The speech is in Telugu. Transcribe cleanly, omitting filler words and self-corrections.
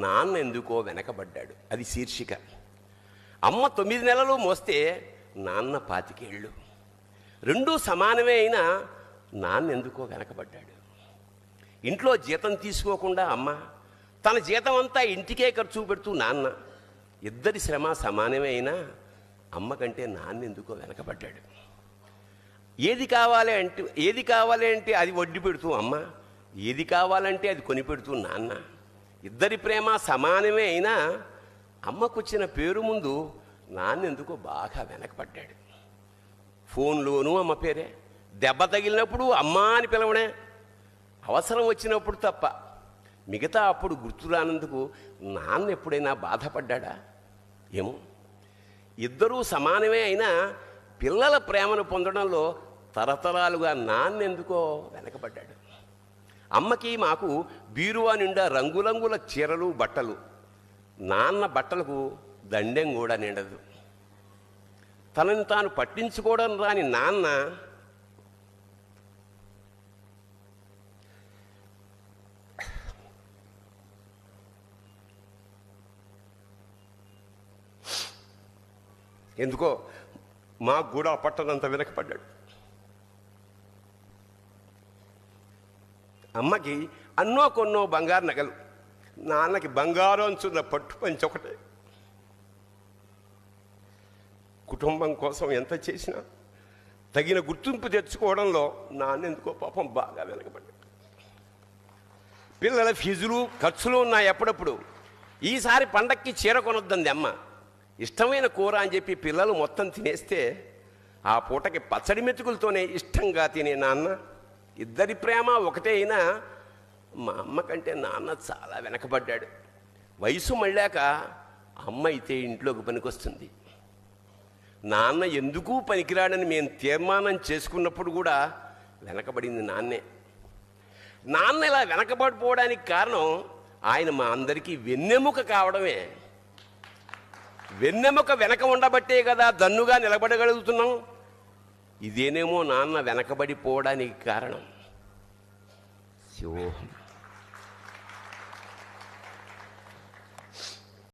నాన్న ఎందుకో వెనకబడ్డాడు. అది శీర్షిక. అమ్మ 9 నెలలు మోస్తే నాన్న 25 ఏళ్ళు. రెండూ సమానమే అయినా నాన్న ఎందుకో వెనకబడ్డాడు. ఇంట్లో జీతం తీసుకోకుండా అమ్మ, తన జీతం అంతా ఇంటికే ఖర్చు పెడుతూ నాన్న, ఇద్దరి శ్రమ సమానమే అయినా అమ్మ కంటే నాన్న ఎందుకో వెనకబడ్డాడు. ఏది కావాలి అంటే అది వడ్డీ పెడుతూ అమ్మ, ఏది కావాలంటే అది కొనిపెడుతూ నాన్న, ఇద్దరి ప్రేమ సమానమే అయినా అమ్మకొచ్చిన పేరు ముందు నాన్న ఎందుకో బాగా వెనకబడ్డాడు. ఫోన్లోనూ అమ్మ పేరే, దెబ్బ తగిలినప్పుడు అమ్మ అని పిలవడే, అవసరం వచ్చినప్పుడు తప్ప మిగతా అప్పుడు గుర్తురానందుకు నాన్న ఎప్పుడైనా బాధపడ్డా? ఏమో. ఇద్దరూ సమానమే అయినా పిల్లల ప్రేమను పొందడంలో తరతరాలుగా నాన్న ఎందుకో వెనకబడ్డాడు. అమ్మకి మాకు బీరువా నిండా రంగురంగుల చీరలు బట్టలు, నాన్న బట్టలకు దండెం కూడా నిండదు. తనని తాను పట్టించుకోవడం రాని నాన్న ఎందుకో మాకు కూడా పట్టనంత వెనకపడ్డాడు. అమ్మకి అన్నో కొన్నో బంగారు నగలు, నాన్నకి బంగారం అంచున్న పట్టు పంచి ఒకటే. కుటుంబం కోసం ఎంత చేసినా తగిన గుర్తింపు తెచ్చుకోవడంలో నాన్న ఎందుకో పాపం బాగా వెనకబడ్డాడు. పిల్లల ఫీజులు ఖర్చులు ఉన్నాయి ఎప్పుడప్పుడు. ఈసారి పండక్కి చీర కొనొద్దంది అమ్మ. ఇష్టమైన కూర అని చెప్పి పిల్లలు మొత్తం తినేస్తే ఆ పూటకి పచ్చడి మెతుకులతోనే ఇష్టంగా తినే నాన్న, ఇద్దరి ప్రేమ ఒకటే అయినా మా అమ్మ కంటే నాన్న చాలా వెనకబడ్డాడు. వయసు మళ్ళాక అమ్మ అయితే ఇంట్లోకి పనికొస్తుంది. నాన్న ఎందుకు పనికిరాడని మేము తీర్మానం చేసుకున్నప్పుడు కూడా వెనకబడింది నాన్నే. నాన్న ఇలా వెనకబడిపోవడానికి కారణం ఆయన మా అందరికీ వెన్నెముక కావడమే. వెన్నెముక వెనక ఉండబట్టే కదా దన్నుగా నిలబడగలుగుతున్నాం. ఇదేనేమో నాన్న వెనకబడిపోవడానికి కారణం. శివోహం.